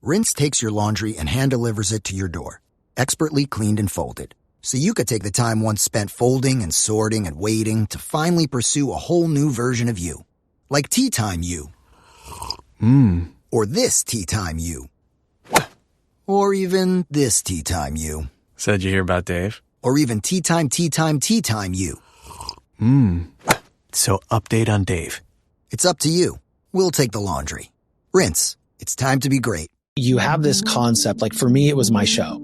Rinse takes your laundry and hand delivers it to your door, expertly cleaned and folded. So you could take the time once spent folding and sorting and waiting to finally pursue a whole new version of you. Like Tea Time You. Or this Tea Time You. Or even this Tea Time You. So did you hear about Dave? Or even Tea Time You. So update on Dave. It's up to you. We'll take the laundry. Rinse. It's time to be great. You have this concept, like for me, it was my show.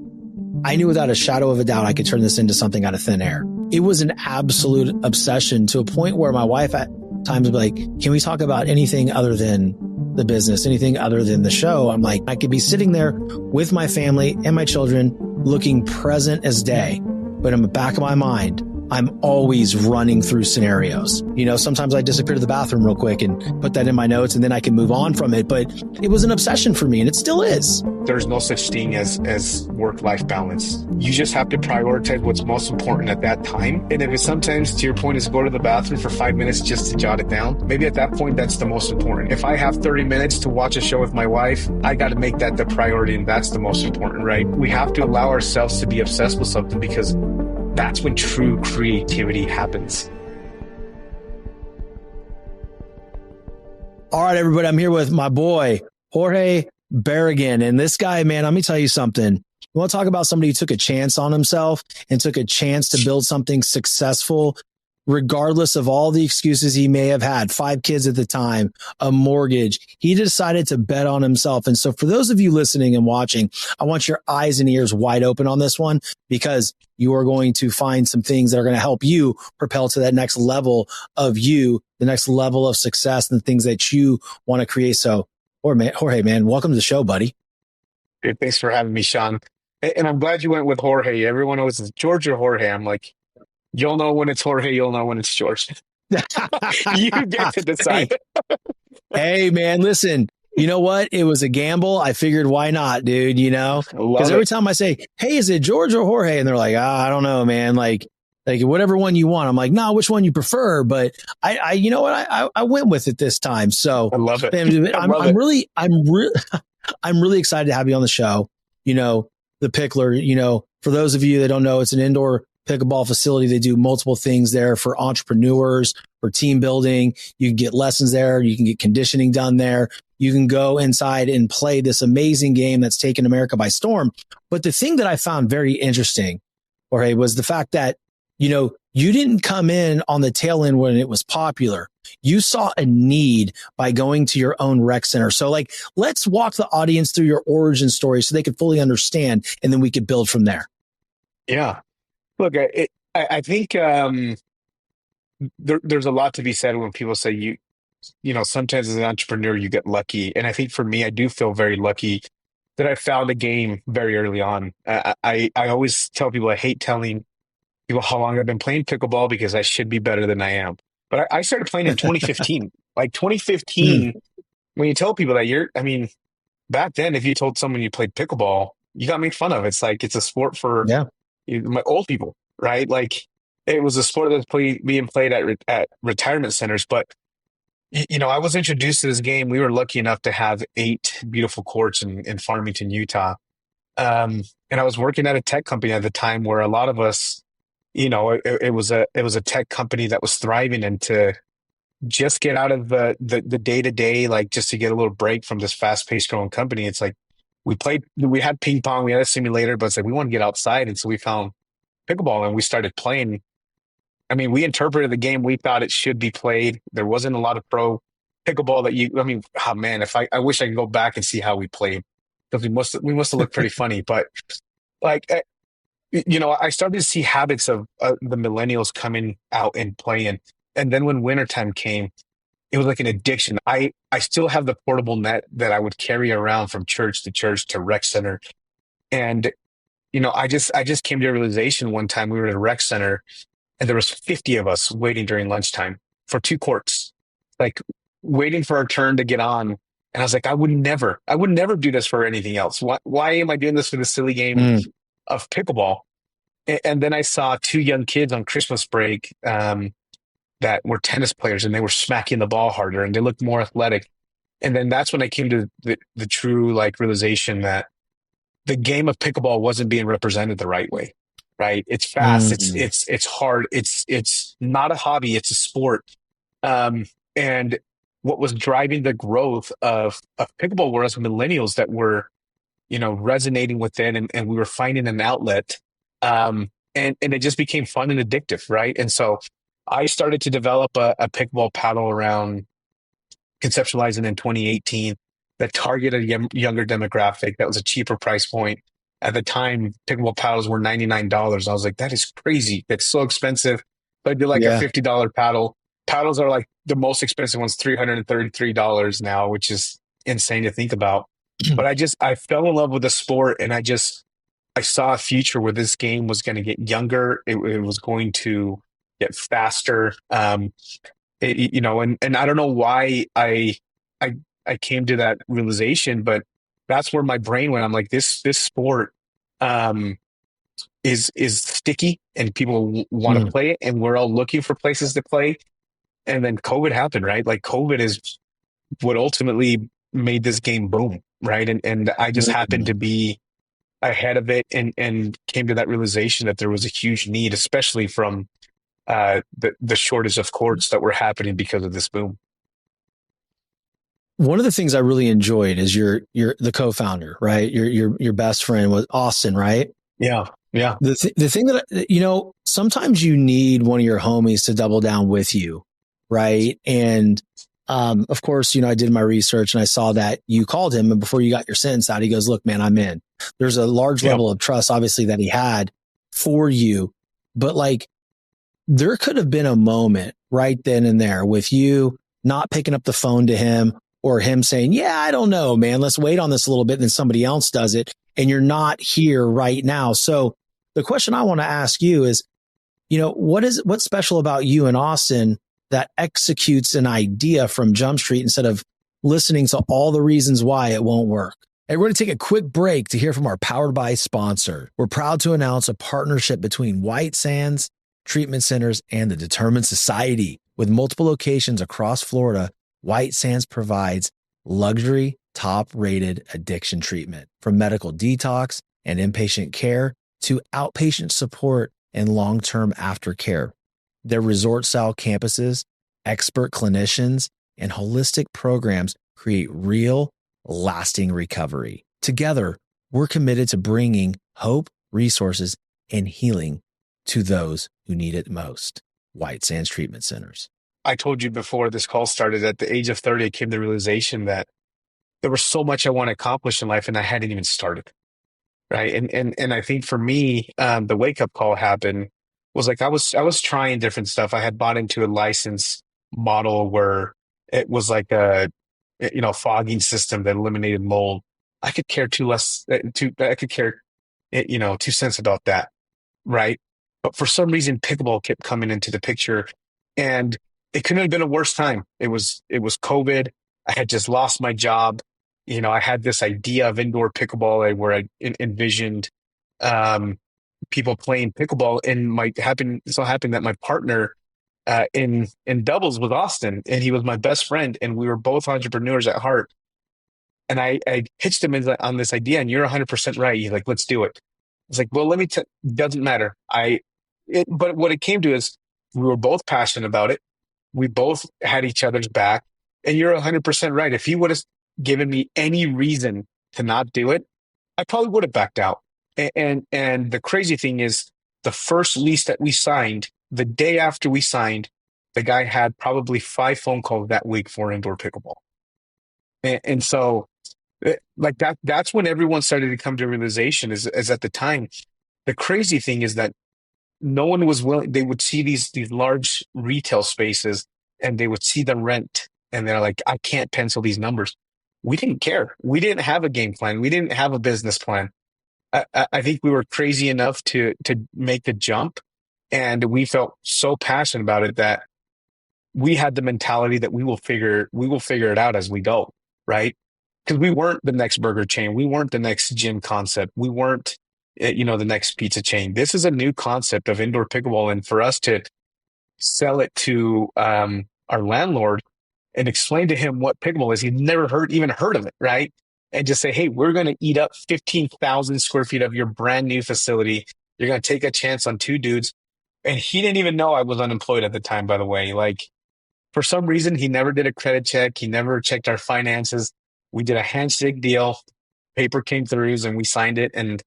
I knew without a shadow of a doubt I could turn this into something out of thin air. It was an absolute obsession to a point where my wife at times would be like, can we talk about anything other than the business, anything other than the show? I'm like, I could be sitting there with my family and my children looking present as day, but in the back of my mind, I'm always running through scenarios. You know, sometimes I disappear to the bathroom real quick and put that in my notes and then I can move on from it. But it was an obsession for me and it still is. There's no such thing as work-life balance. You just have to prioritize what's most important at that time. And if it's sometimes, to your point, is go to the bathroom for 5 minutes just to jot it down, maybe at that point, that's the most important. If I have 30 minutes to watch a show with my wife, I got to make that the priority and that's the most important, right? We have to allow ourselves to be obsessed with something because that's when true creativity happens. All right, everybody, I'm here with my boy, Jorge Barragan. And this guy, man, let me tell you something. You want to talk about somebody who took a chance on himself and took a chance to build something successful, regardless of all the excuses he may have had, 5 kids at the time, a mortgage. He decided to bet on himself. And so for those of you listening and watching, I want your eyes and ears wide open on this one because you are going to find some things that are going to help you propel to that next level of you, the next level of success and the things that you want to create. So, Jorge, man, welcome to the show, buddy. Dude, thanks for having me, Shawn. And I'm glad you went with Jorge. Everyone always says George or Jorge. I'm like, you'll know when it's Jorge. You'll know when it's George. You get to decide. Hey, man, listen, you know what? It was a gamble. I figured, why not, dude? You know, because every time I say, hey, is it George or Jorge? And they're like, I don't know, man. Like whatever one you want. I'm like, no, which one you prefer? But I you know what? I went with it this time. So I love it. Man, I'm really excited to have you on the show. You know, the Picklr, you know, for those of you that don't know, it's an indoor pickleball facility. They do multiple things there for entrepreneurs, for team building. You can get lessons there. You can get conditioning done there. You can go inside and play this amazing game that's taken America by storm. But the thing that I found very interesting, Jorge, was the fact that, you know, you didn't come in on the tail end when it was popular. You saw a need by going to your own rec center. So like, let's walk the audience through your origin story so they can fully understand, and then we could build from there. Yeah. Look, I think there's a lot to be said when people say you know, sometimes as an entrepreneur, you get lucky. And I think for me, I do feel very lucky that I found the game very early on. I always tell people I hate telling people how long I've been playing pickleball because I should be better than I am. But I started playing in 2015. Like 2015, when you tell people that back then, if you told someone you played pickleball, you got made fun of. It's like, it's a sport for my old people, right? Like it was a sport that's being played at retirement centers. But, you know, I was introduced to this game. We were lucky enough to have 8 beautiful courts in Farmington, Utah. And I was working at a tech company at the time where a lot of us, you know, it was a tech company that was thriving, and to just get out of the day-to-day, like just to get a little break from this fast-paced growing company. It's like we had ping pong, we had a simulator, but it's like we want to get outside. And so we found pickleball and we started playing. I mean, we interpreted the game. We thought it should be played. There wasn't a lot of pro pickleball I wish I could go back and see how we played, because we must have looked pretty funny. But like, you know, I started to see habits of the millennials coming out and playing. And then when wintertime came, it was like an addiction. I still have the portable net that I would carry around from church to rec center. And, you know, I just came to a realization one time. We were at a rec center and there was 50 of us waiting during lunchtime for 2 courts, like waiting for our turn to get on. And I was like, I would never do this for anything else. Why am I doing this for the silly game of pickleball? And then I saw 2 young kids on Christmas break that were tennis players, and they were smacking the ball harder and they looked more athletic. And then that's when I came to the true like realization that the game of pickleball wasn't being represented the right way. Right? It's fast. Mm. It's hard. It's not a hobby. It's a sport. And what was driving the growth of pickleball were us millennials that were, resonating with it, and we were finding an outlet. And it just became fun and addictive, right? And so I started to develop a pickleball paddle around conceptualizing in 2018 that targeted a younger demographic. That was a cheaper price point. At the time, pickleball paddles were $99. I was like, that is crazy. That's so expensive. But I did like a Yeah. $50 paddle. Paddles are like the most expensive ones, $333 now, which is insane to think about. But I fell in love with the sport, and I saw a future where this game was going to get younger. It was going to get faster. And I don't know why I came to that realization, but that's where my brain went. I'm like, this sport is sticky, and people want to Mm. play it, and we're all looking for places to play. And then COVID happened, right? Like COVID is what ultimately made this game boom, right? And I just happened Mm. to be ahead of it, and came to that realization that there was a huge need, especially from the shortage of courts that were happening because of this boom. One of the things I really enjoyed is you're the co-founder, right? Your best friend was Austin, right? Yeah. Yeah. The thing that, sometimes you need one of your homies to double down with you, right? And of course, I did my research and I saw that you called him, and before you got your sentence out, he goes, "Look, man, I'm in." There's a large Yeah. level of trust, obviously, that he had for you, but like there could have been a moment right then and there with you not picking up the phone to him, or him saying, "Yeah, I don't know, man, let's wait on this a little bit," and then somebody else does it, and you're not here right now. So the question I want to ask you is, what's special about you and Austin that executes an idea from Jump Street instead of listening to all the reasons why it won't work? Hey, we're going to take a quick break to hear from our Powered by sponsor. We're proud to announce a partnership between White Sands Treatment Centers and the Determined Society. With multiple locations across Florida, White Sands provides luxury, top-rated addiction treatment, from medical detox and inpatient care to outpatient support and long-term aftercare. Their resort-style campuses, expert clinicians, and holistic programs create real, lasting recovery. Together, we're committed to bringing hope, resources, and healing to those who need it most. White Sands Treatment Centers. I told you before this call started, at the age of 30, I came to the realization that there was so much I want to accomplish in life, and I hadn't even started. Right. And I think for me, the wake up call happened was like, I was trying different stuff. I had bought into a license model where it was like a, fogging system that eliminated mold. I could care I could care, 2 cents about that. Right. But for some reason, pickleball kept coming into the picture, and it couldn't have been a worse time. It was COVID. I had just lost my job. I had this idea of indoor pickleball where I envisioned people playing pickleball, and so happened that my partner in doubles was Austin, and he was my best friend, and we were both entrepreneurs at heart. And I pitched him on this idea, and you're 100% right. He's like, "Let's do it." It's like, well, doesn't matter. But what it came to is we were both passionate about it. We both had each other's back, and you're 100% right. If he would have given me any reason to not do it, I probably would have backed out. And the crazy thing is, the first lease that we signed, the day after we signed, the guy had probably 5 phone calls that week for indoor pickleball. And so like that's when everyone started to come to realization is at the time. The crazy thing is that no one was willing. They would see these large retail spaces, and they would see the rent, and they're like, I can't pencil these numbers. We didn't care. We didn't have a game plan. We didn't have a business plan. I think we were crazy enough to make the jump, and we felt so passionate about it that we had the mentality that we will figure it out as we go, right? Because we weren't the next burger chain. We weren't the next gym concept. We weren't, the next pizza chain. This is a new concept of indoor pickleball. And for us to sell it to our landlord, and explain to him what pickleball is. He'd never even heard of it, right? And just say, hey, we're going to eat up 15,000 square feet of your brand new facility. You're going to take a chance on two dudes. And he didn't even know I was unemployed at the time, by the way. Like, for some reason, he never did a credit check. He never checked our finances. We did a handshake deal. Paper came through and we signed it. And,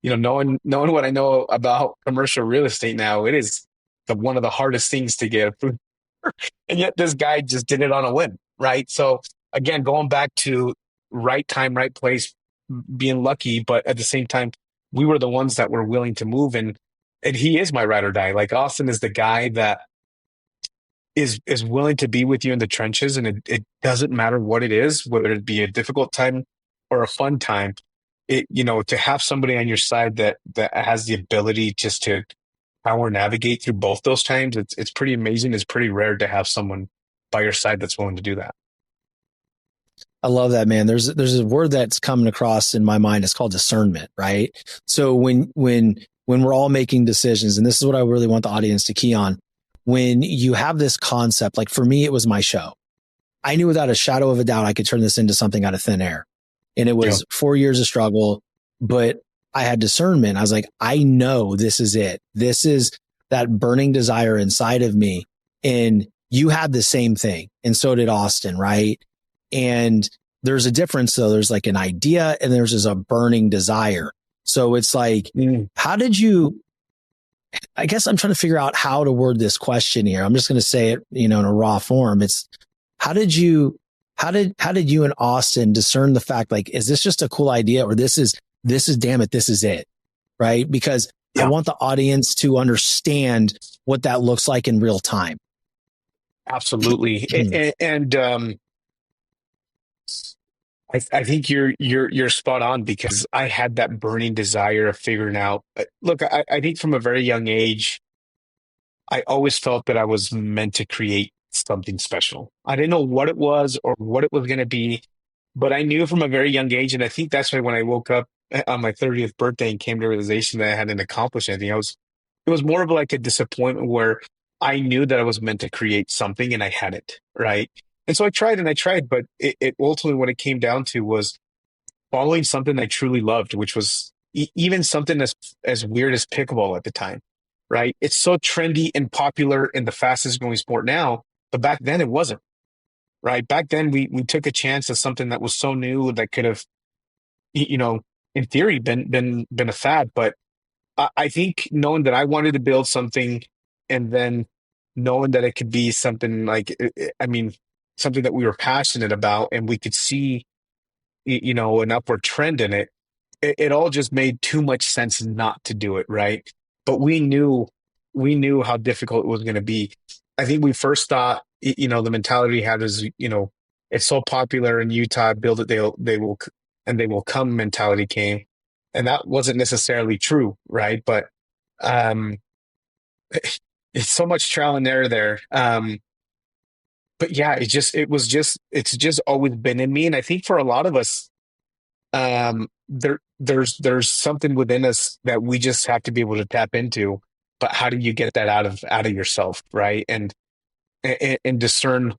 knowing what I know about commercial real estate now, it is one of the hardest things to get approved. And yet this guy just did it on a whim, right? So again, going back to right time, right place, being lucky, but at the same time, we were the ones that were willing to move. And he is my ride or die. Like, Austin is the guy that is willing to be with you in the trenches. And it doesn't matter what it is, whether it be a difficult time or a fun time, to have somebody on your side that has the ability just to power navigate through both those times. It's pretty amazing. It's pretty rare to have someone by your side that's willing to do that. I love that, man. There's a word that's coming across in my mind. It's called discernment, right? So when we're all making decisions, and this is what I really want the audience to key on, when you have this concept, like for me, it was my show. I knew without a shadow of a doubt I could turn this into something out of thin air. And it was 4 years of struggle, but I had discernment. I was like, I know this is it. This is that burning desire inside of me. And you had the same thing. And so did Austin, right? And there's a difference though. There's like an idea and there's just a burning desire. So it's like, how did you, I guess I'm trying to figure out how to word this question here. I'm just going to say it, in a raw form. It's how did you and Austin discern the fact, like, is this just a cool idea or this is damn it, this is it, right? Because I want the audience to understand what that looks like in real time. Absolutely. and I think you're spot on, because I had that burning desire of figuring out. Look, I think from a very young age, I always felt that I was meant to create something special. I didn't know what it was or what it was going to be, but I knew from a very young age. And I think that's why when I woke up on my 30th birthday and came to the realization that I hadn't accomplished anything, it was more of like a disappointment where I knew that I was meant to create something and I hadn't, right? And so I tried, but it ultimately, what it came down to was following something I truly loved, which was even something as weird as pickleball at the time, right? It's so trendy and popular and the fastest growing sport now, but back then it wasn't, right? Back then we took a chance at something that was so new that could have, in theory been a fad. But I think knowing that I wanted to build something and then knowing that it could be something like, something that we were passionate about and we could see, an upward trend in it, it all just made too much sense not to do it, right? But we knew how difficult it was going to be. I think we first thought, the mentality we had is, it's so popular in Utah, build it, they will come mentality came. And that wasn't necessarily true, right? But it's so much trial and error there. But yeah, it's just always been in me. And I think for a lot of us, there's something within us that we just have to be able to tap into. But how do you get that out of yourself, right? And discern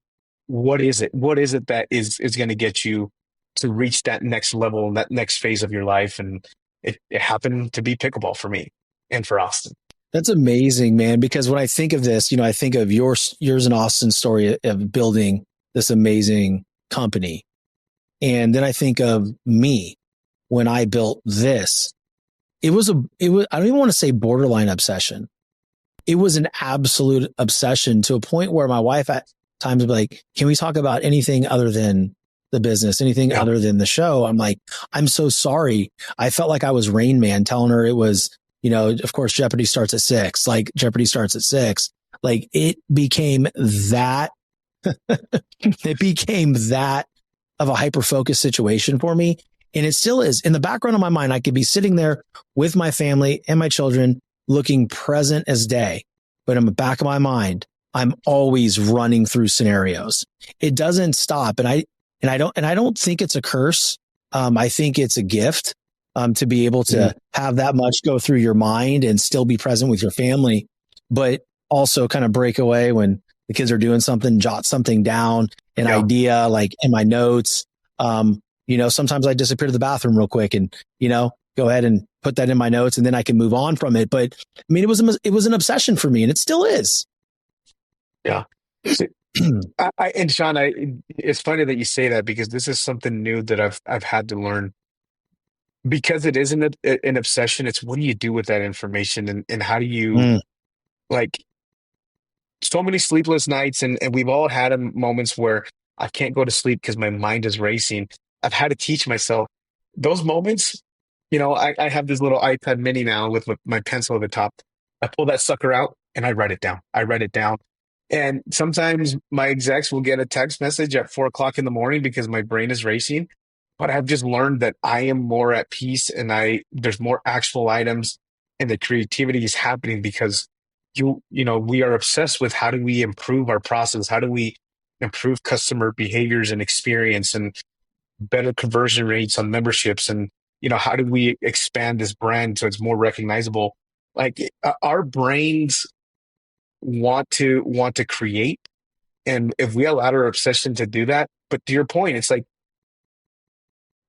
what is it that is going to get you to reach that next level, that next phase of your life. And it happened to be pickleball for me and for Austin. That's amazing, man. Because when I think of this, I think of yours and Austin's story of building this amazing company. And then I think of me when I built this. It was I don't even want to say borderline obsession. It was an absolute obsession to a point where my wife at times would be like, can we talk about anything other than the business, anything other than the show? I'm like, I'm so sorry. I felt like I was Rain Man telling her it was, of course, Jeopardy starts at 6. Like Jeopardy starts at 6. Like it became that, of a hyper-focused situation for me. And it still is. In the background of my mind, I could be sitting there with my family and my children looking present as day. But in the back of my mind, I'm always running through scenarios. It doesn't stop. And I don't think it's a curse. I think it's a gift. To be able to have that much go through your mind and still be present with your family, but also kind of break away when the kids are doing something, jot something down, an idea like in my notes. Sometimes I disappear to the bathroom real quick and, go ahead and put that in my notes and then I can move on from it. But I mean, it was an obsession for me and it still is. Yeah. And Shawn, it's funny that you say that because this is something new that I've had to learn because it isn't an obsession. It's what do you do with that information and how do you like so many sleepless nights and we've all had moments where I can't go to sleep because my mind is racing. I've had to teach myself those moments. I have this little iPad mini now with my pencil at the top. I pull that sucker out and I write it down. And sometimes my execs will get a text message at 4 o'clock in the morning because my brain is racing. But I've just learned that I am more at peace and there's more actual items and the creativity is happening because we are obsessed with how do we improve our process? How do we improve customer behaviors and experience and better conversion rates on memberships? And, how do we expand this brand so it's more recognizable? Like our brains want to create. And if we allow our obsession to do that, but to your point, it's like,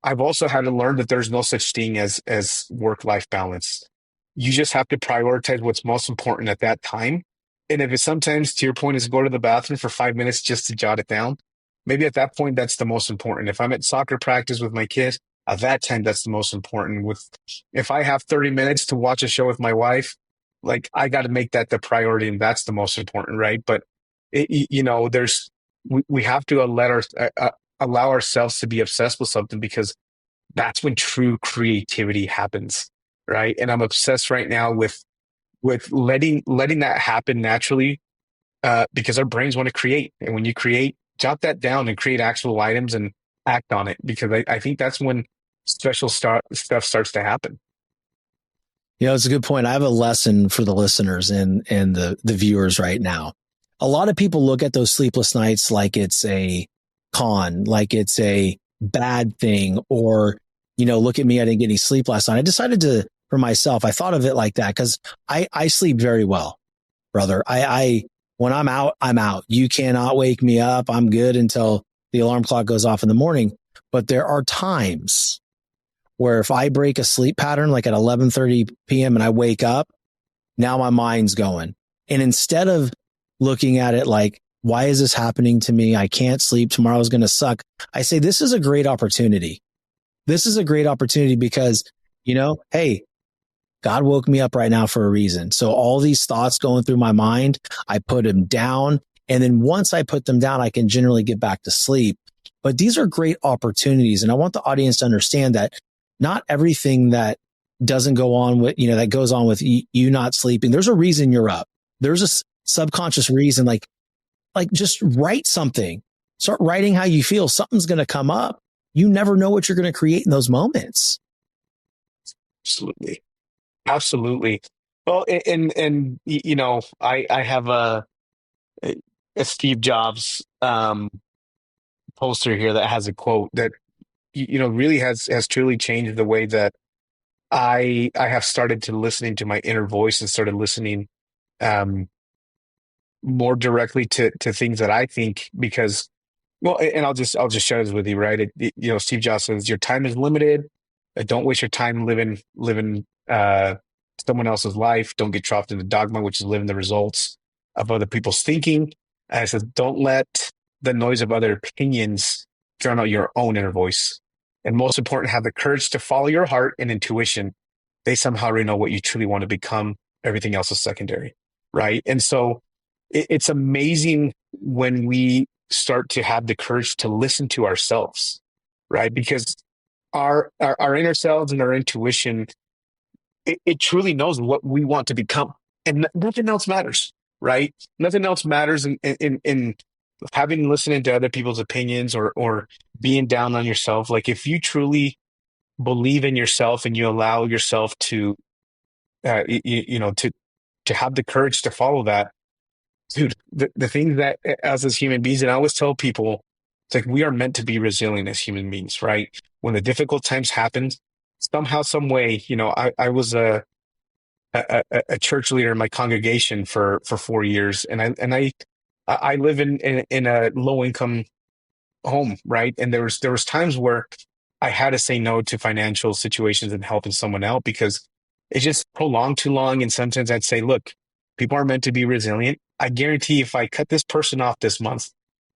I've also had to learn that there's no such thing as work-life balance. You just have to prioritize what's most important at that time. And if it's sometimes, to your point, is go to the bathroom for 5 minutes just to jot it down, maybe at that point, that's the most important. If I'm at soccer practice with my kids, at that time, that's the most important. If I have 30 minutes to watch a show with my wife, like I got to make that the priority and that's the most important, right? But, we have to allow ourselves to be obsessed with something because that's when true creativity happens, right? And I'm obsessed right now with letting that happen naturally because our brains want to create. And when you create, jot that down and create actual items and act on it because I think that's when special stuff starts to happen. It's a good point. I have a lesson for the listeners and the viewers right now. A lot of people look at those sleepless nights like it's a con, like it's a bad thing, or, look at me, I didn't get any sleep last night. I decided for myself, I thought of it like that because I sleep very well, brother. When I'm out, I'm out. You cannot wake me up. I'm good until the alarm clock goes off in the morning. But there are times where if I break a sleep pattern, like at 11:30 p.m. and I wake up, now my mind's going. And instead of looking at it like, why is this happening to me? I can't sleep. Tomorrow's going to suck. I say, this is a great opportunity. This is a great opportunity because, hey, God woke me up right now for a reason. So all these thoughts going through my mind, I put them down. And then once I put them down, I can generally get back to sleep. But these are great opportunities. And I want the audience to understand that not everything that doesn't go on with, that goes on with you not sleeping. There's a reason you're up. There's a subconscious reason, like just write something, start writing how you feel. Something's going to come up. You never know what you're going to create in those moments. Absolutely. Well, and I have a Steve Jobs poster here that has a quote that really has truly changed the way that I have started to listening to my inner voice and started listening more directly to things that I think because and I'll just share this with you, right? Steve Jobs says your time is limited. Don't waste your time living someone else's life. Don't get trapped in the dogma, which is living the results of other people's thinking. And I said, don't let the noise of other opinions drown out your own inner voice. And most important, have the courage to follow your heart and intuition. They somehow already know what you truly want to become. Everything else is secondary, right? And so it's amazing when we start to have the courage to listen to ourselves, right? Because our inner selves and our intuition, it truly knows what we want to become, and nothing else matters, right? Nothing else matters in having listening to other people's opinions or being down on yourself. Like if you truly believe in yourself and you allow yourself to, to have the courage to follow that, dude, the thing that as human beings, and I always tell people, it's like we are meant to be resilient as human beings, right? When the difficult times happen, somehow, some way, I was a church leader in my congregation for 4 years, and I live in a low income home, right? And there was times where I had to say no to financial situations and helping someone out because it just prolonged too long. And sometimes I'd say, look, people are meant to be resilient. I guarantee if I cut this person off this month,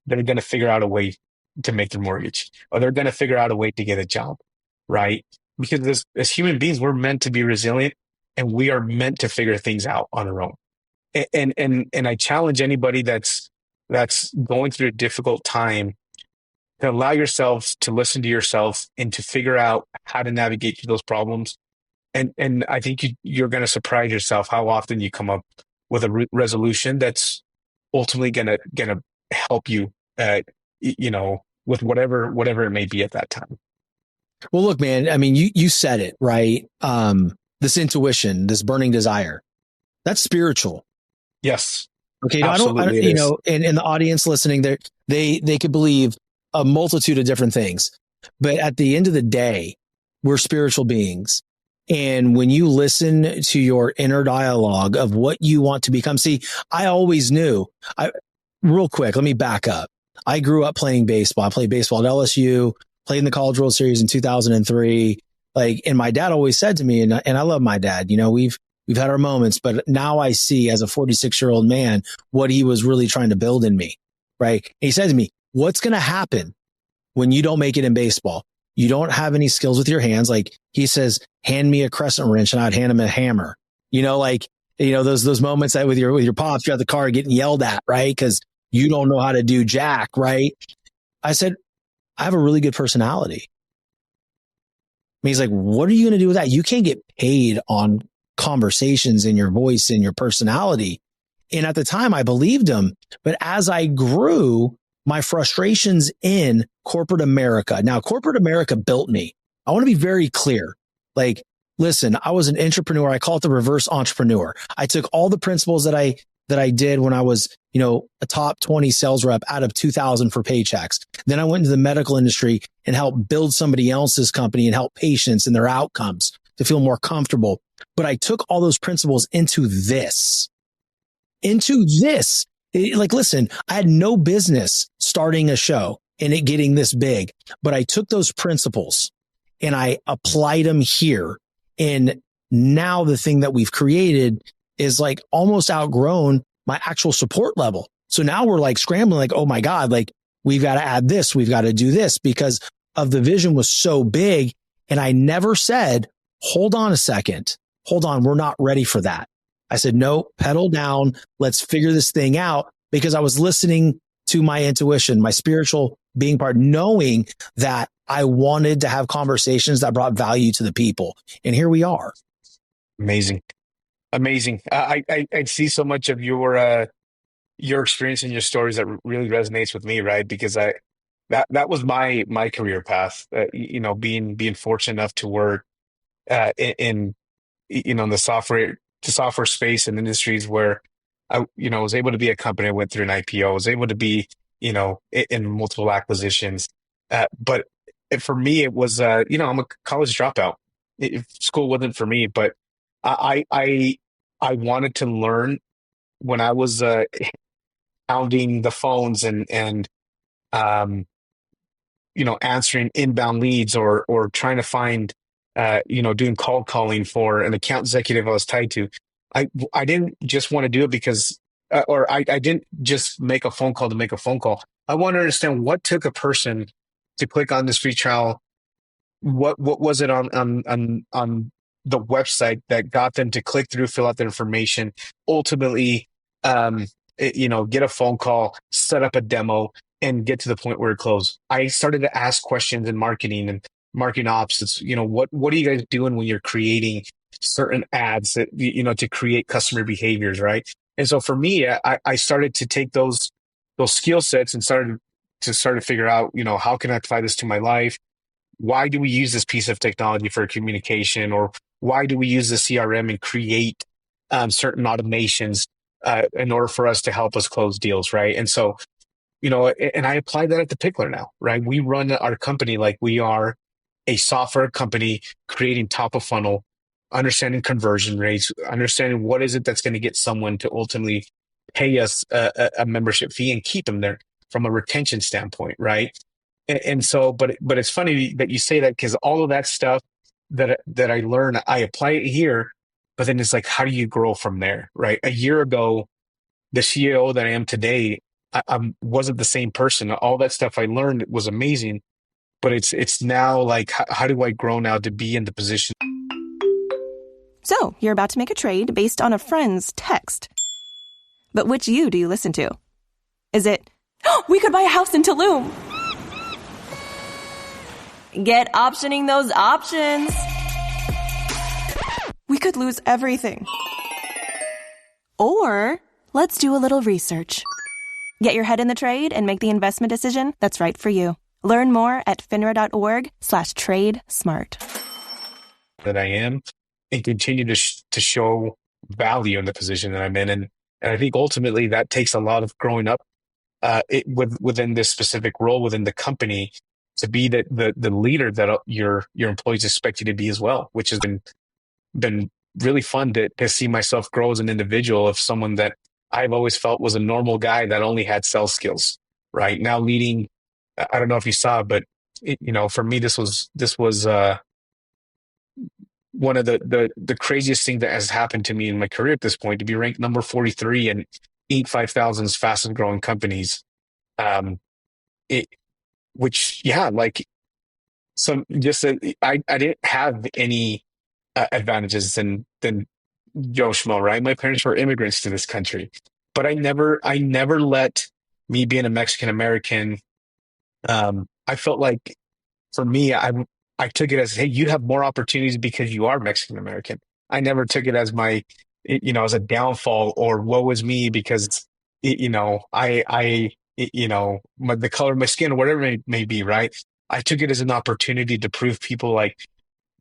they're going to figure out a way to make their mortgage, or they're going to figure out a way to get a job, right? Because as human beings, we're meant to be resilient, and we are meant to figure things out on our own. And I challenge anybody that's going through a difficult time to allow yourselves to listen to yourself and to figure out how to navigate through those problems. And I think you're going to surprise yourself how often you come up with a resolution that's ultimately going to help you, with whatever it may be at that time. Well, look, man, I mean, you said it, right? This intuition, this burning desire, that's spiritual. Yes. Okay. I don't and the audience listening there, they could believe a multitude of different things, but at the end of the day, we're spiritual beings. And when you listen to your inner dialogue of what you want to become, see, I always knew. Real quick, let me back up. I grew up playing baseball. I played baseball at LSU, played in the College World Series in 2003. And my dad always said to me, and I love my dad, we've had our moments, but now I see as a 46-year-old man what he was really trying to build in me. Right. And he said to me, what's going to happen when you don't make it in baseball? You don't have any skills with your hands. Like he says, hand me a crescent wrench and I'd hand him a hammer. Those moments that with your pops, you're at the car getting yelled at, right? Because you don't know how to do jack, right? I said, I have a really good personality. And he's like, what are you going to do with that? You can't get paid on conversations in your voice and your personality. And at the time I believed him. But as I grew, my frustrations in corporate America. Now, corporate America built me. I want to be very clear. Like, listen, I was an entrepreneur. I call it the reverse entrepreneur. I took all the principles that I did when I was, a top 20 sales rep out of 2,000 for paychecks. Then I went into the medical industry and helped build somebody else's company and help patients and their outcomes to feel more comfortable. But I took all those principles into this. Listen, I had no business starting a show and it getting this big, but I took those principles and I applied them here. And now the thing that we've created is like almost outgrown my actual support level. So now we're like scrambling, like, oh my God, like we've got to add this, we've got to do this because of the vision was so big. And I never said, hold on a second, we're not ready for that. I said, no, pedal down. Let's figure this thing out because I was listening to my intuition, my spiritual being part, knowing that I wanted to have conversations that brought value to the people. And here we are. Amazing. I see so much of your experience and your stories that really resonates with me, right? Because that was my career path, being fortunate enough to work in the software space and industries where I was able to be a company. I went through an IPO. I was able to be, in multiple acquisitions. But for me, it was, I'm a college dropout. School wasn't for me, but I wanted to learn when I was pounding the phones and answering inbound leads or trying to find doing cold calling for an account executive I was tied to. I didn't just want to do it because, or I didn't just make a phone call to make a phone call. I want to understand what took a person to click on this free trial. What was it on the website that got them to click through, fill out their information, ultimately, get a phone call, set up a demo, and get to the point where it closed. I started to ask questions in marketing and marketing ops. It's, what are you guys doing when you're creating certain ads that, to create customer behaviors, right? And so for me, I started to take those skill sets and started to figure out, how can I apply this to my life? Why do we use this piece of technology for communication, or why do we use the CRM and create certain automations in order for us to help us close deals, right? And so, and I apply that at the Picklr now, right? We run our company like we are a software company creating top of funnel, understanding conversion rates, understanding what is it that's going to get someone to ultimately pay us a membership fee and keep them there from a retention standpoint, right? And so, but it's funny that you say that, because all of that stuff that I learn, I apply it here, but then it's like, how do you grow from there, right? A year ago, the CEO that I am today, I wasn't the same person. All that stuff I learned was amazing, but it's now like, how do I grow now to be in the position? So, you're about to make a trade based on a friend's text. But which you do you listen to? Is it, oh, we could buy a house in Tulum? Get optioning those options. We could lose everything. Or, let's do a little research. Get your head in the trade and make the investment decision that's right for you. Learn more at finra.org/trade smart. That I am, and continue to show value in the position that I'm in. And I think ultimately that takes a lot of growing up within this specific role within the company, to be the leader that your employees expect you to be as well, which has been really fun to see myself grow as an individual, of someone that I've always felt was a normal guy that only had sales skills, right? Now leading, I don't know if you saw, but for me, this was one of the craziest thing that has happened to me in my career at this point, to be ranked number 43 in Inc. 5000's fastest growing companies. Like, some just I didn't have any advantages than Joe Schmo, right? My parents were immigrants to this country, but I never let me being a Mexican American. I felt like, for me, I took it as, hey, you have more opportunities because you are Mexican American. I never took it as as a downfall, or woe is me because the color of my skin, or whatever it may be, right? I took it as an opportunity to prove people, like,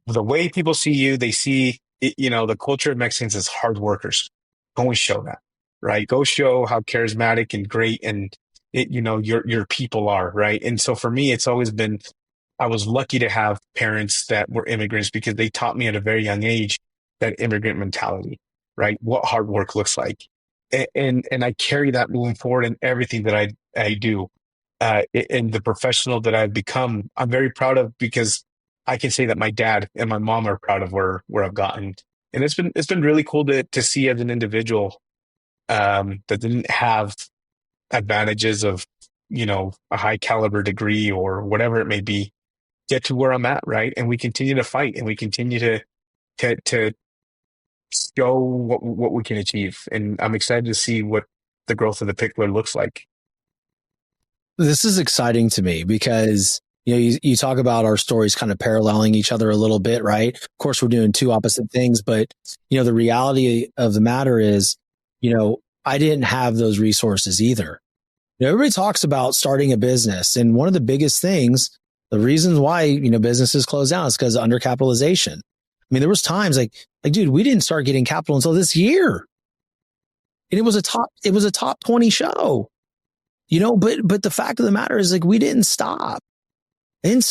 the way people see you, they see, the culture of Mexicans as hard workers. Go and show that, right? Go show how charismatic and great and your people are, right? And so for me, it's always been, I was lucky to have parents that were immigrants, because they taught me at a very young age that immigrant mentality, right? What hard work looks like. And I carry that moving forward in everything that I do. And the professional that I've become, I'm very proud of, because I can say that my dad and my mom are proud of where I've gotten. And it's been really cool to see, as an individual that didn't have advantages of, a high caliber degree or whatever it may be, get to where I'm at, right? And we continue to fight, and we continue to show what we can achieve. And I'm excited to see what the growth of the Picklr looks like. This is exciting to me, because you talk about our stories kind of paralleling each other a little bit, right? Of course, we're doing two opposite things, but the reality of the matter is, I didn't have those resources either. Everybody talks about starting a business, and one of the biggest things, the reasons why businesses close down, is because of undercapitalization. I mean, there was times like, dude, we didn't start getting capital until this year, and it was a top 20 show. But the fact of the matter is, like, we didn't stop. And,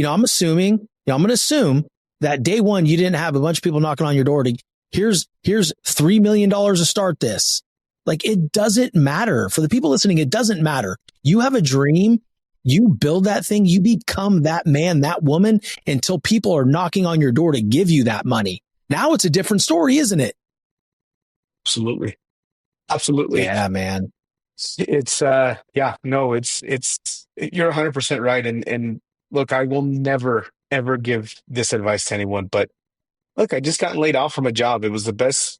I'm assuming, I'm going to assume that day one, you didn't have a bunch of people knocking on your door to, here's $3 million to start this. Like, it doesn't matter. For the people listening, it doesn't matter. You have a dream, you build that thing, you become that man, that woman, until people are knocking on your door to give you that money. Now it's a different story, isn't it? Absolutely. Absolutely. Yeah, man. It's you're 100% right. And look, I will never, ever give this advice to anyone, but look, I just got laid off from a job. It was the best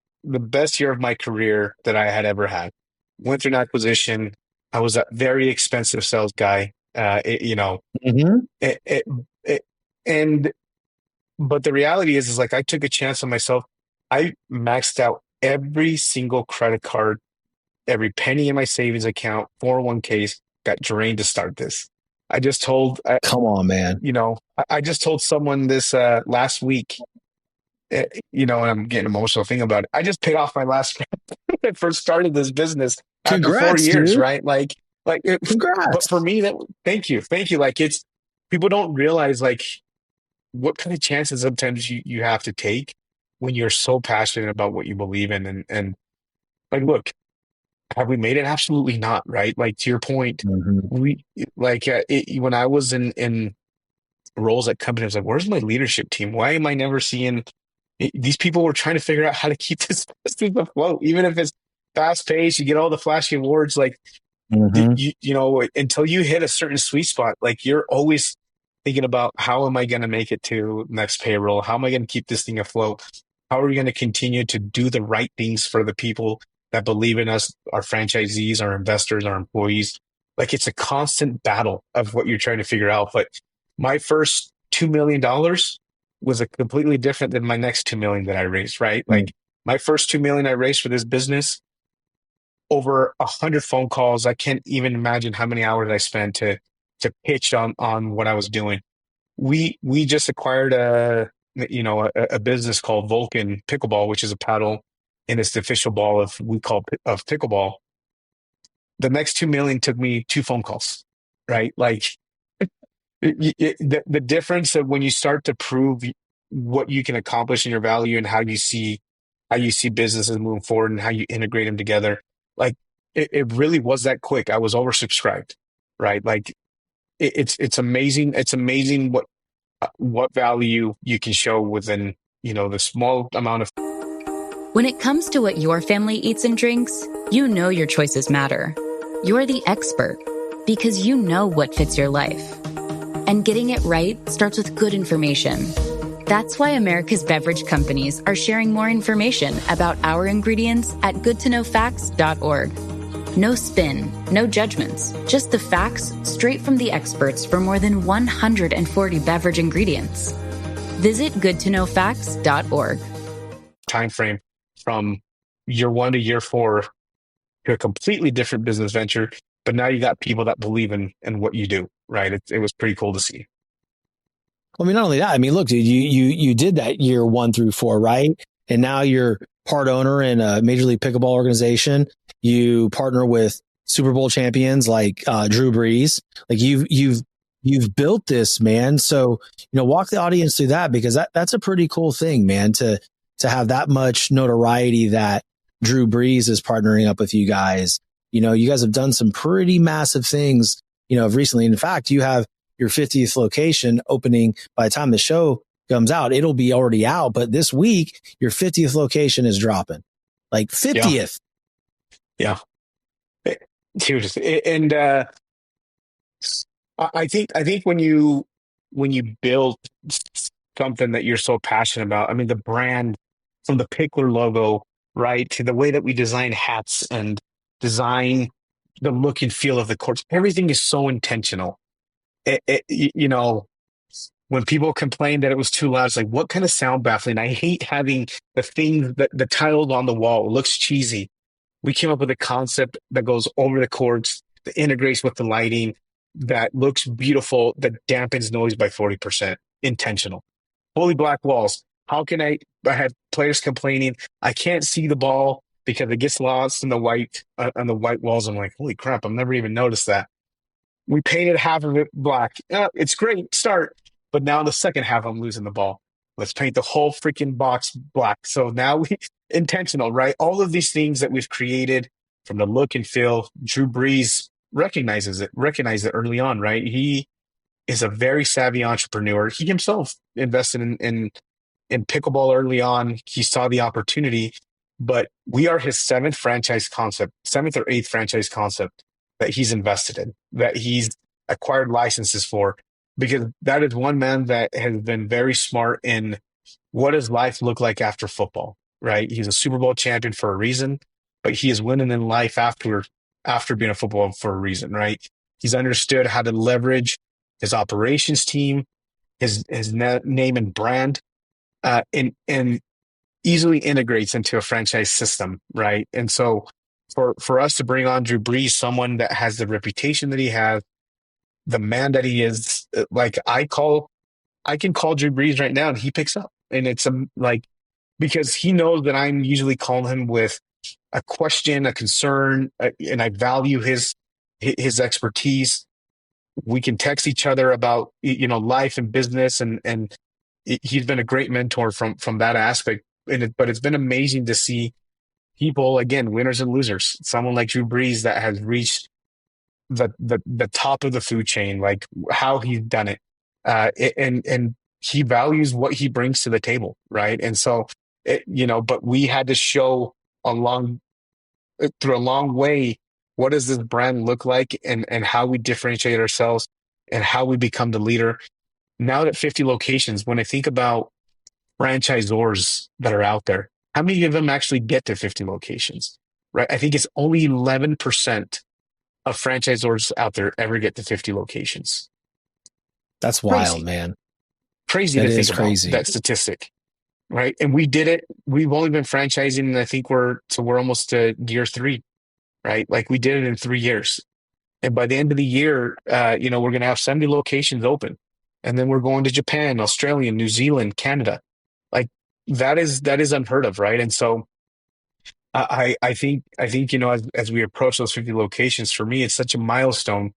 year of my career that I had ever had. Went through an acquisition. I was a very expensive sales guy. But the reality is like, I took a chance on myself. I maxed out every single credit card, every penny in my savings account, 401ks got drained to start this. Come on, man. I just told someone this last week, and I'm getting emotional thinking about it. I just paid off my last when I first started this business after 4 years, dude. right? Congrats. But for me, thank you. Like, it's, people don't realize, like, what kind of chances sometimes you have to take when you're so passionate about what you believe in. And like, look, have we made it? Absolutely not, right? Like to your point, Mhm. we when I was in roles at companies, like, where's my leadership team? Why am I never seeing these people were trying to figure out how to keep this business afloat, even if it's fast paced, you get all the flashy awards, like Mhm. until you hit a certain sweet spot, like you're always thinking about how am I going to make it to next payroll? How am I going to keep this thing afloat? How are we going to continue to do the right things for the people that believe in us, our franchisees, our investors, our employees? Like it's a constant battle of what you're trying to figure out. But my first $2 million was a completely different than my next 2 million that I raised, right? Like my first 2 million I raised for this business, over 100 phone calls. I can't even imagine how many hours I spent to pitch on what I was doing. We just acquired a business called Vulcan Pickleball, which is a paddle, and it's the official ball of pickleball. The next 2 million took me 2 phone calls, right? Like the difference of when you start to prove what you can accomplish in your value and how you see businesses moving forward and how you integrate them together. Like it really was that quick. I was oversubscribed, right? Like it's amazing. It's amazing what value you can show within, the small amount of. When it comes to what your family eats and drinks, you know your choices matter. You're the expert because you know what fits your life. And getting it right starts with good information. That's why America's beverage companies are sharing more information about our ingredients at goodtoknowfacts.org. No spin, no judgments, just the facts straight from the experts for more than 140 beverage ingredients. Visit goodtoknowfacts.org. Time frame from year 1 to year 4 to a completely different business venture, but now you got people that believe in what you do, right? It was pretty cool to see. I mean, not only that, I mean, look, dude, you did that year 1 through 4, right? And now you're part owner in a Major League Pickleball organization. You partner with Super Bowl champions like Drew Brees. Like you've built this, man. So, walk the audience through that, because that's a pretty cool thing, man, to have that much notoriety that Drew Brees is partnering up with you guys. You guys have done some pretty massive things, recently. In fact, you have your 50th location opening by the time the show comes out. It'll be already out, but this week, your 50th location is dropping. Like 50th. Yeah. Huge. And I think when you build something that you're so passionate about, I mean, the brand, from the Picklr logo, right, to the way that we design hats and design the look and feel of the courts, everything is so intentional. When people complain that it was too loud, it's like, what kind of sound baffling? I hate having the title on the wall. It looks cheesy. We came up with a concept that goes over the courts, that integrates with the lighting, that looks beautiful, that dampens noise by 40%. Intentional. Fully black walls. How can I had players complaining, I can't see the ball because it gets lost in the white on the white walls. I'm like, holy crap, I've never even noticed that. We painted half of it black. It's great start, but now the second half I'm losing the ball. Let's paint the whole freaking box black. So now we intentional, right? All of these things that we've created, from the look and feel. Drew Brees recognized it early on, right? He is a very savvy entrepreneur. He himself invested in pickleball early on. He saw the opportunity, but we are his seventh or eighth franchise concept that he's invested in, that he's acquired licenses for, because that is one man that has been very smart in what does life look like after football, right? He's a Super Bowl champion for a reason, but he is winning in life after being a football for a reason, right? He's understood how to leverage his operations team, his name and brand, and easily integrates into a franchise system, right? And so for us to bring on Drew Brees, someone that has the reputation that he has, the man that he is, like I can call Drew Brees right now and he picks up, and it's because he knows that I'm usually calling him with a question, a concern, and I value his expertise. We can text each other about life and business, and he's been a great mentor from that aspect. But it's been amazing to see people, again, winners and losers. Someone like Drew Brees that has reached the top of the food chain, like how he's done it, and he values what he brings to the table, right? And so, but we had to show through a long way, what does this brand look like, and how we differentiate ourselves, and how we become the leader. Now that 50 locations, when I think about franchisors that are out there, how many of them actually get to 50 locations, right? I think it's only 11% of franchisors out there ever get to 50 locations. That's wild, man. Crazy that to is think crazy. about that statistic, right? And we did it. We've only been franchising, and I think we're almost to year 3, right? Like we did it in 3 years. And by the end of the year, we're going to have 70 locations open. And then we're going to Japan, Australia, New Zealand, Canada. Like that is unheard of, right? And so I think as we approach those 50 locations, for me, it's such a milestone,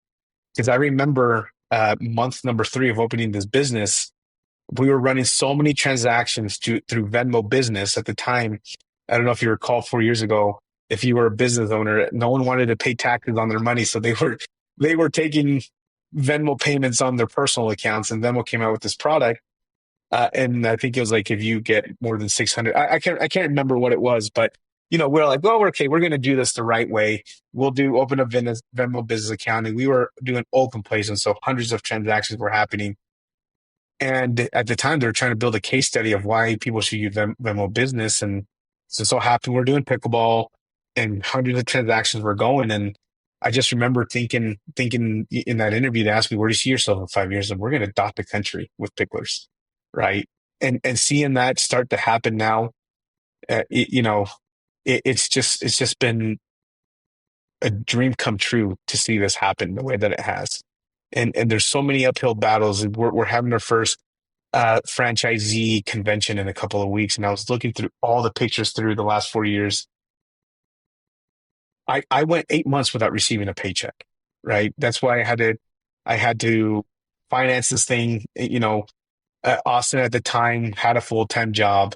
because I remember month number 3 of opening this business, we were running so many transactions through Venmo Business at the time. I don't know if you recall 4 years ago, if you were a business owner, no one wanted to pay taxes on their money. So they were taking Venmo payments on their personal accounts, and Venmo came out with this product. And I think it was like, if you get more than 600, I can't remember what it was, but we're like, well, okay, we're going to do this the right way. We'll open a Venmo business account, and we were doing open placements. So hundreds of transactions were happening. And at the time, they were trying to build a case study of why people should use Venmo Business. And so happened we're doing pickleball, and hundreds of transactions were going. And I just remember thinking in that interview, they asked me, where do you see yourself in 5 years? And we're going to dot the country with Picklrs, right? And seeing that start to happen now, it's just been a dream come true to see this happen the way that it has. And there's so many uphill battles, and we're having our first franchisee convention in a couple of weeks. And I was looking through all the pictures through the last 4 years. I went 8 months without receiving a paycheck, right? That's why I had to finance this thing. Austin at the time had a full-time job.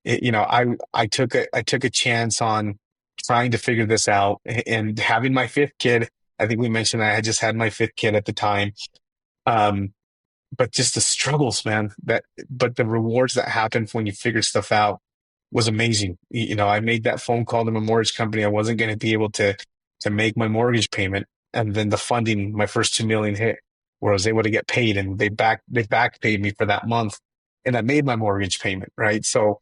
I took a chance on trying to figure this out, and having my 5th kid. I think we mentioned I had just had my 5th kid at the time. But just the struggles, man, but the rewards that happen when you figure stuff out was amazing. I made that phone call to my mortgage company. I wasn't going to be able to make my mortgage payment. And then the funding, my first $2 million hit, where I was able to get paid, and they back paid me for that month. And I made my mortgage payment, right? So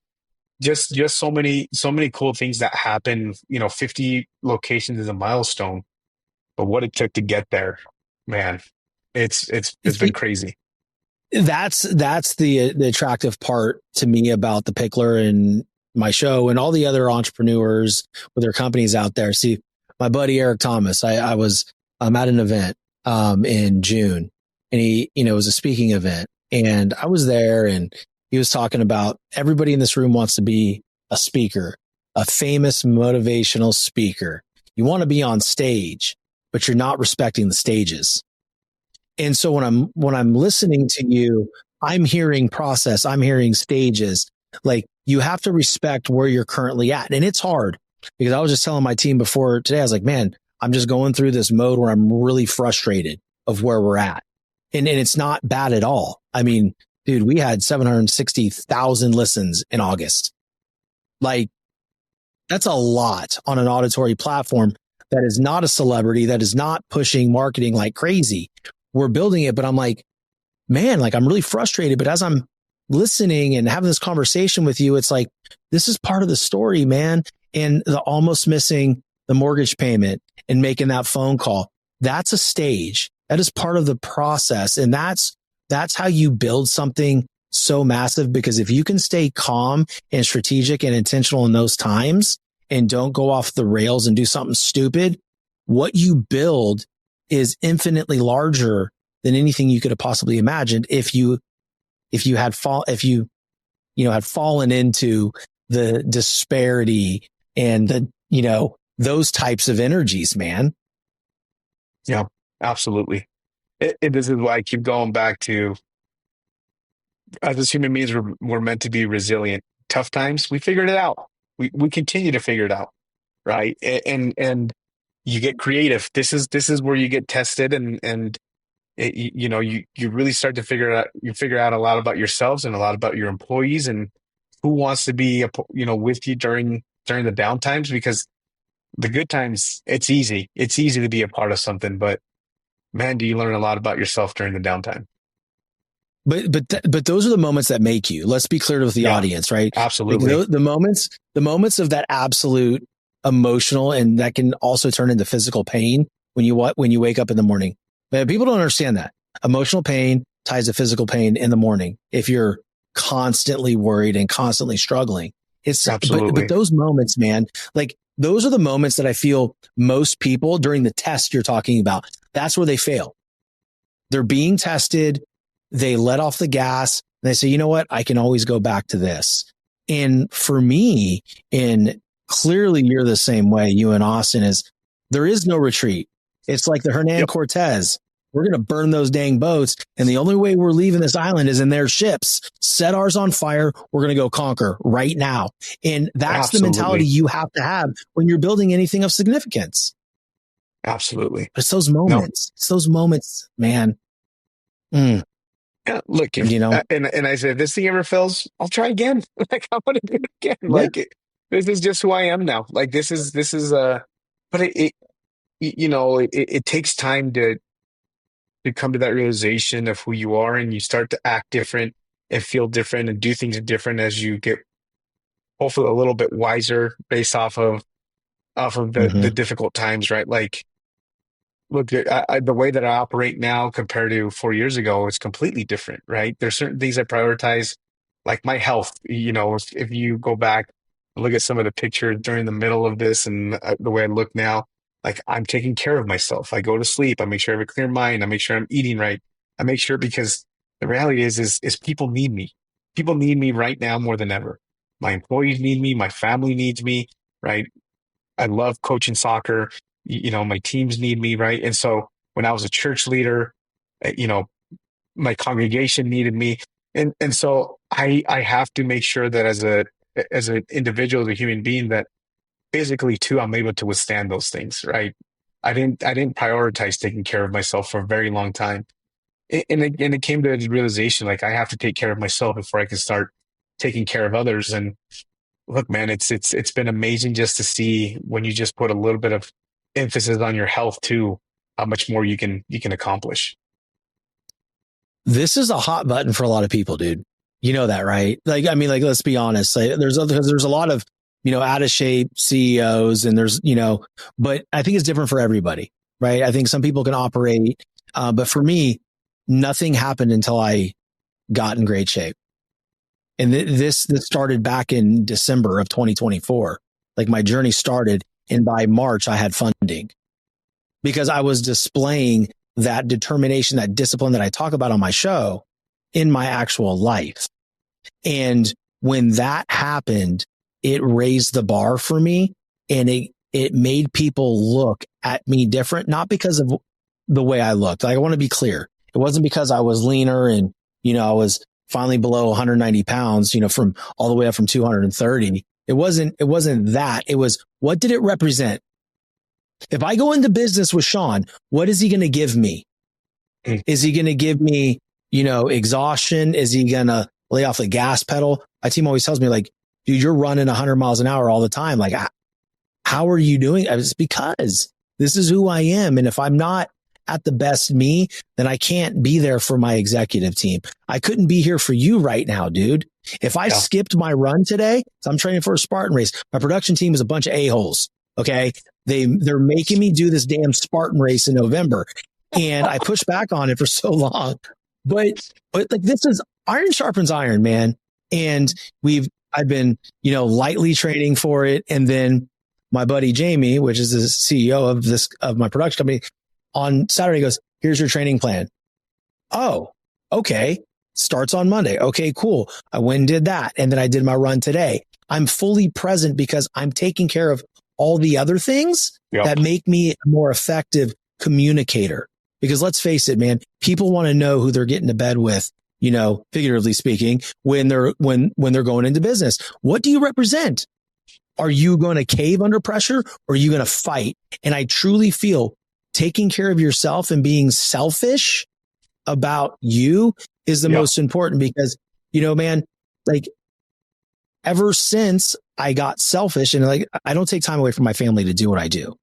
just so many cool things that happen. 50 locations is a milestone, but what it took to get there, man, it's been crazy. That's the attractive part to me about the Picklr and my show and all the other entrepreneurs with their companies out there. See, my buddy Eric Thomas, I was at an event in June, and he, it was a speaking event, and I was there, and he was talking about everybody in this room wants to be a speaker, a famous motivational speaker. You want to be on stage, but you're not respecting the stages. And so when I'm listening to you, I'm hearing process, I'm hearing stages. Like, you have to respect where you're currently at. And it's hard, because I was just telling my team before today, I was like, man, I'm just going through this mode where I'm really frustrated of where we're at. And it's not bad at all. I mean, dude, we had 760,000 listens in August. Like, that's a lot on an auditory platform that is not a celebrity, that is not pushing marketing like crazy. We're building it, but I'm like, man, like, I'm really frustrated. But as I'm listening and having this conversation with you, it's like, this is part of the story, man. And the almost missing the mortgage payment and making that phone call, that's a stage. That is part of the process. And that's how you build something so massive, because if you can stay calm and strategic and intentional in those times and don't go off the rails and do something stupid, what you build is infinitely larger than anything you could have possibly imagined if you had fallen into the disparity and the those types of energies, man. Yeah, absolutely. This is why I keep going back to, as human beings, we're meant to be resilient. Tough times, we figured it out. We continue to figure it out. right? And you get creative. This is where you get tested, and you really start to figure out a lot about yourselves and a lot about your employees and who wants to be with you during the down times, because the good times, it's easy to be a part of something, but man, do you learn a lot about yourself during the downtime. But those are the moments that make you. Let's be clear with the audience, right? Absolutely. Like the moments of that absolute emotional, and that can also turn into physical pain when you wake up in the morning. But people don't understand that emotional pain ties to physical pain in the morning. If you're constantly worried and constantly struggling, but those moments, man, like those are the moments that I feel most people during the test you're talking about. That's where they fail. They're being tested. They let off the gas and they say, you know what? I can always go back to this. And for me, and clearly you're the same way, you and Austin, is there is no retreat. It's like the Hernan Cortez. We're going to burn those dang boats. And the only way we're leaving this island is in their ships. Set ours on fire. We're going to go conquer right now. And that's the mentality you have to have when you're building anything of significance. Absolutely. But it's those moments. It's those moments, man. Yeah, look, and I said, if this thing ever fails, I'll try again. Like, I want to do it again. Yeah. Like, this is just who I am now. Like, this is but it takes time to come to that realization of who you are, and you start to act different and feel different and do things different as you get hopefully a little bit wiser based off of the difficult times, right? Like, look, the way that I operate now compared to 4 years ago is completely different, right? There's certain things I prioritize, like my health. If you go back and look at some of the pictures during the middle of this and the way I look now, like, I'm taking care of myself. I go to sleep. I make sure I have a clear mind. I make sure I'm eating right. I make sure, because the reality is people need me. People need me right now more than ever. My employees need me. My family needs me, right? I love coaching soccer. My teams need me, right? And so when I was a church leader, my congregation needed me. And so I have to make sure that as an individual, as a human being, that physically too, I'm able to withstand those things, right? I didn't prioritize taking care of myself for a very long time. And it came to the realization, like, I have to take care of myself before I can start taking care of others. And look, man, it's been amazing just to see, when you just put a little bit of emphasis on your health too, how much more you can accomplish. This is a hot button for a lot of people, dude. You know that, right? Like, I mean, like, let's be honest. Like, there's a lot of, out of shape CEOs, and there's, but I think it's different for everybody, right? I think some people can operate, but for me, nothing happened until I got in great shape. And this started back in December of 2024. Like, my journey started, and by March I had funding, because I was displaying that determination, that discipline that I talk about on my show in my actual life. And when that happened, it raised the bar for me, and it made people look at me different, not because of the way I looked. Like, I want to be clear. It wasn't because I was leaner and, I was finally below 190 pounds, from all the way up from 230. It wasn't that. It was, what did it represent? If I go into business with Shawn, what is he going to give me? Is he going to give me, exhaustion? Is he going to lay off the gas pedal? My team always tells me, like, dude, you're running 100 miles an hour all the time. Like, how are you doing? It's because this is who I am. And if I'm not at the best me, then I can't be there for my executive team. I couldn't be here for you right now, dude. If I skipped my run today, so I'm training for a Spartan race, my production team is a bunch of a-holes. Okay. They're making me do this damn Spartan race in November. And I pushed back on it for so long, but like, this is iron sharpens iron, man. And I've been, lightly training for it. And then my buddy Jamie, which is the CEO of my production company, on Saturday goes, here's your training plan. Oh, okay. Starts on Monday. Okay, cool. I went and did that. And then I did my run today. I'm fully present because I'm taking care of all the other things that make me a more effective communicator. Because let's face it, man, people want to know who they're getting to bed with, figuratively speaking, when they're going into business. What do you represent? are you going to cave under pressure or are you going to fight? And I truly feel taking care of yourself and being selfish about you is the most important because, man, like ever since I got selfish and like, I don't take time away from my family to do what I do.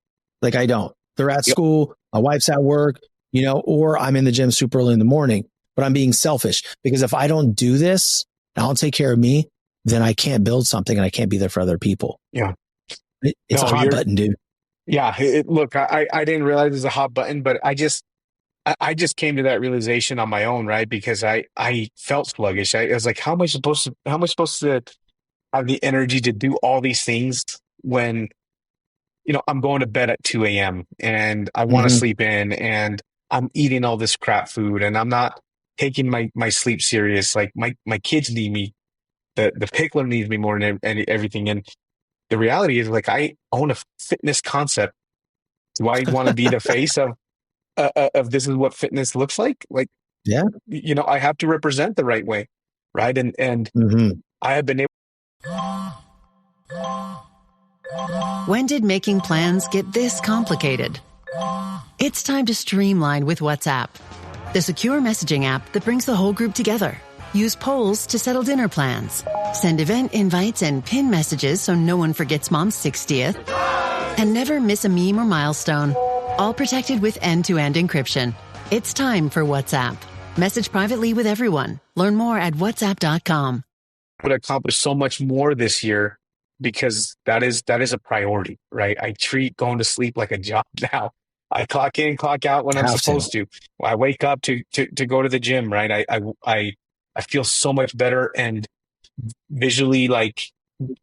Like I don't, they're at school, my wife's at work, or I'm in the gym super early in the morning, but I'm being selfish because if I don't do this, I don't take care of me, then I can't build something and I can't be there for other people. Yeah. It's a hot button, dude. Yeah. Look, I didn't realize it was a hot button, but I just came to that realization on my own, right? Because I felt sluggish. I was like, how am I supposed to have the energy to do all these things when, I'm going to bed at 2 a.m. and I want to sleep in and I'm eating all this crap food and I'm not taking my sleep serious. Like my kids need me. The Picklr needs me more than everything. And the reality is like, I own a fitness concept. Do I want to be the face of this is what fitness looks like? Like, yeah, I have to represent the right way. Right. And I have been able. When did making plans get this complicated? It's time to streamline with WhatsApp, the secure messaging app that brings the whole group together. Use polls to settle dinner plans. Send event invites and pin messages so no one forgets Mom's 60th. And never miss a meme or milestone. All protected with end-to-end encryption. It's time for WhatsApp. Message privately with everyone. Learn more at whatsapp.com. Would accomplish so much more this year because that is a priority, right? I treat going to sleep like a job now. I clock in, clock out when I'm supposed to. I wake up to go to the gym, right? I feel so much better and visually, like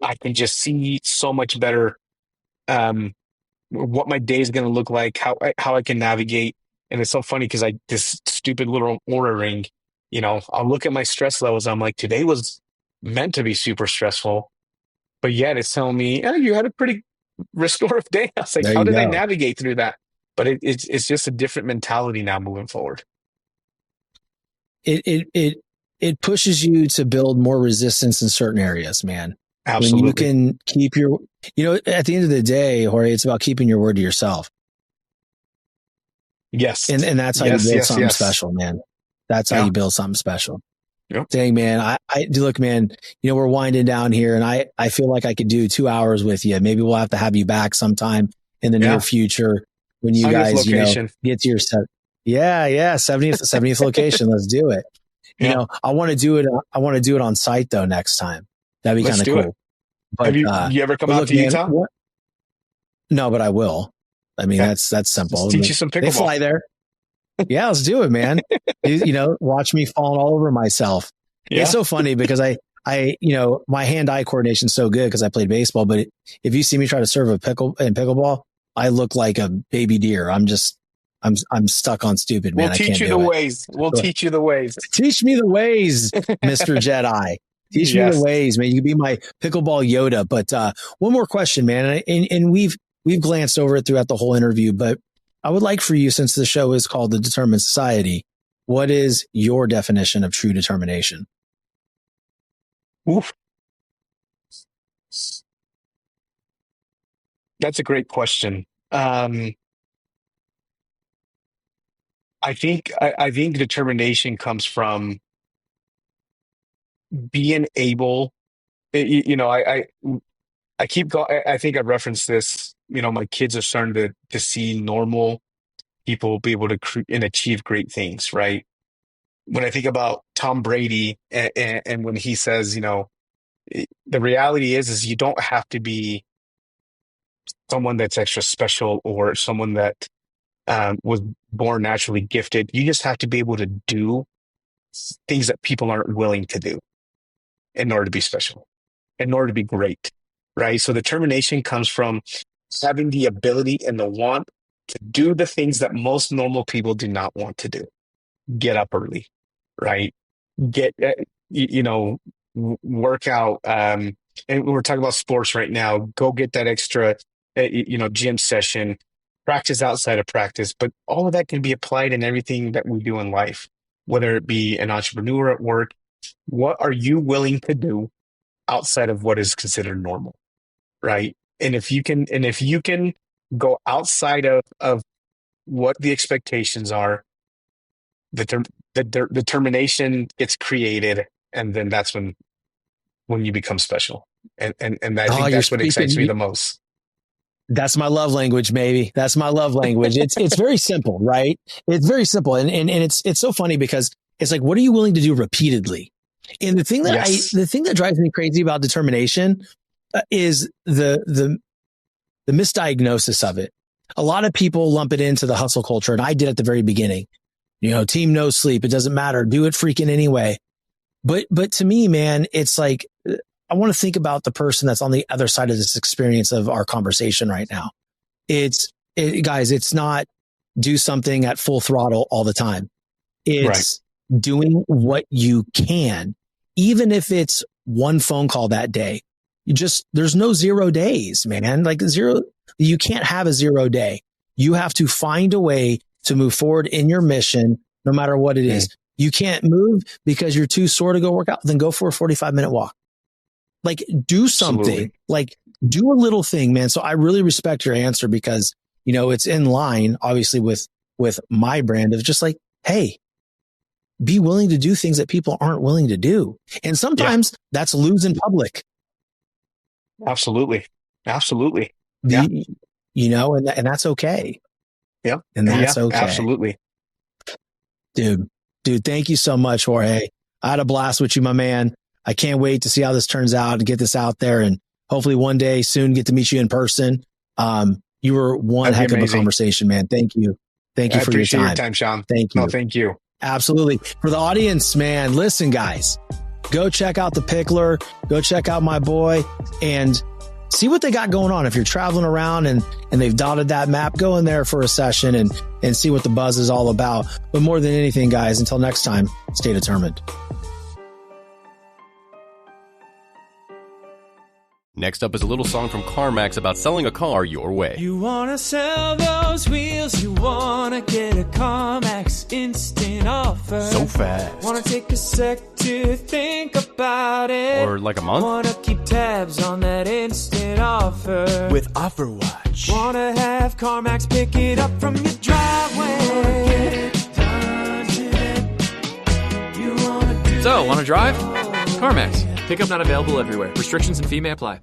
I can just see so much better what my day is going to look like, how I can navigate. And it's so funny because this stupid little Oura ring, I'll look at my stress levels. I'm like, today was meant to be super stressful, but yet it's telling me, you had a pretty restorative day. I was like, how did I navigate through that? But it's just a different mentality now moving forward. It pushes you to build more resistance in certain areas, man. Absolutely. When you can keep your, at the end of the day, Jorge, it's about keeping your word to yourself. Yes. And that's how you build something special, man. That's how you build something special. Yep. Dang, man. I do look, man, we're winding down here and I feel like I could do 2 hours with you. Maybe we'll have to have you back sometime in the near future when you guys, get to your set. Yeah. 70th location. Let's do it. I want to do it. I want to do it on site though next time. That'd be kind of cool. But, have you ever come out to Utah? No, but I will. I mean, that's simple. Let's teach you some pickleball. They fly there. Yeah, let's do it, man. Watch me falling all over myself. Yeah. It's so funny because I my hand-eye coordination is so good because I played baseball. But if you see me try to serve a pickleball, I look like a baby deer. I'm stuck on stupid, man. We'll teach you the ways. We'll teach you the ways. Teach me the ways, Mr. Jedi. Teach me the ways, man. You can be my pickleball Yoda. But one more question, man. And we've glanced over it throughout the whole interview, but I would like for you, since the show is called The Determined Society, what is your definition of true determination? Oof. That's a great question. I think determination comes from being able, I think I referenced this, my kids are starting to see normal people be able to and achieve great things, right? When I think about Tom Brady and when he says, the reality is you don't have to be someone that's extra special or someone that was born naturally gifted. You just have to be able to do things that people aren't willing to do in order to be special, in order to be great, right? So determination comes from having the ability and the want to do the things that most normal people do not want to do. Get up early, right? Work out. And we're talking about sports right now. Go get that extra, gym session, practice outside of practice. But all of that can be applied in everything that we do in life, whether it be an entrepreneur at work. What are you willing to do outside of what is considered normal? right? And if you can go outside of what the expectations are, the determination gets created, and then that's when you become special. And I think that's what excites me the most. That's my love language, maybe. That's my love language. It's very simple, right? It's very simple. And it's so funny because it's like, what are you willing to do repeatedly? And the thing that drives me crazy about determination is the misdiagnosis of it. A lot of people lump it into the hustle culture, and I did at the very beginning. Team no sleep. It doesn't matter. Do it freaking anyway. But to me, man, it's like, I want to think about the person that's on the other side of this experience of our conversation right now. Guys, it's not do something at full throttle all the time. It's doing what you can, even if it's one phone call that day. There's no 0 days, man. Like you can't have a 0 day. You have to find a way to move forward in your mission, no matter what it is. You can't move because you're too sore to go work out. Then go for a 45-minute walk. Like, do something. Absolutely. Like, do a little thing, man. So I really respect your answer because, it's in line, obviously, with my brand of just like, hey, be willing to do things that people aren't willing to do. And sometimes that's lose in public. Absolutely. Yeah. And that's okay. Yep. And that's okay. Absolutely. Dude, thank you so much, Jorge. I had a blast with you, my man. I can't wait to see how this turns out and get this out there, and hopefully one day soon get to meet you in person. You were one heck of a conversation, man. Thank you. Thank you for your time. I appreciate your time, Shawn. Thank you. No, thank you. Absolutely. For the audience, man, listen, guys, go check out the Picklr, go check out my boy, and see what they got going on. If you're traveling around and they've dotted that map, go in there for a session and see what the buzz is all about. But more than anything, guys, until next time, stay determined. Next up is a little song from CarMax about selling a car your way. You want to sell those wheels, you want to get a CarMax instant offer. So fast. Want to take a sec to think about it. Or like a month. Want to keep tabs on that instant offer. With Offer Watch. Want to have CarMax pick it up from your driveway. Get it done today. You want to do So, want to drive? CarMax. Pickup not available everywhere. Restrictions and fee may apply.